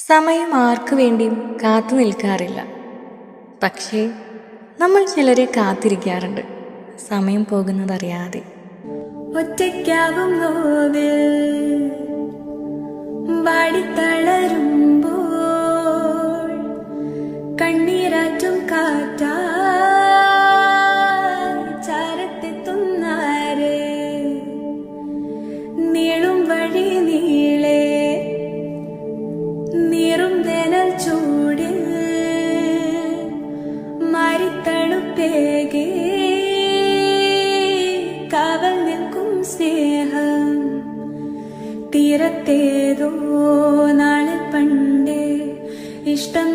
സമയം ആർക്കു വേണ്ടിയും കാത്തു നിൽക്കാറില്ല. പക്ഷേ നമ്മൾ ചിലരെ കാത്തിരിക്കാറുണ്ട്, സമയം പോകുന്നതറിയാതെ. ഒറ്റയ്ക്കാവും നോവിൽ വാടിത്തളരുമ്പോൾ കണ്ണീരാറ്റും കാറ്റാ ചാരത്തെത്തുന്നാരെ നീളും വഴി നീളെ നീറും വേനൽ ചൂടിൽ മാറിത്തണുപ്പേകെ കാവൽ നിൽക്കും സ്നേഹം. തീരത്തേതോ നാളിൽ പണ്ടേ ഇഷ്ടം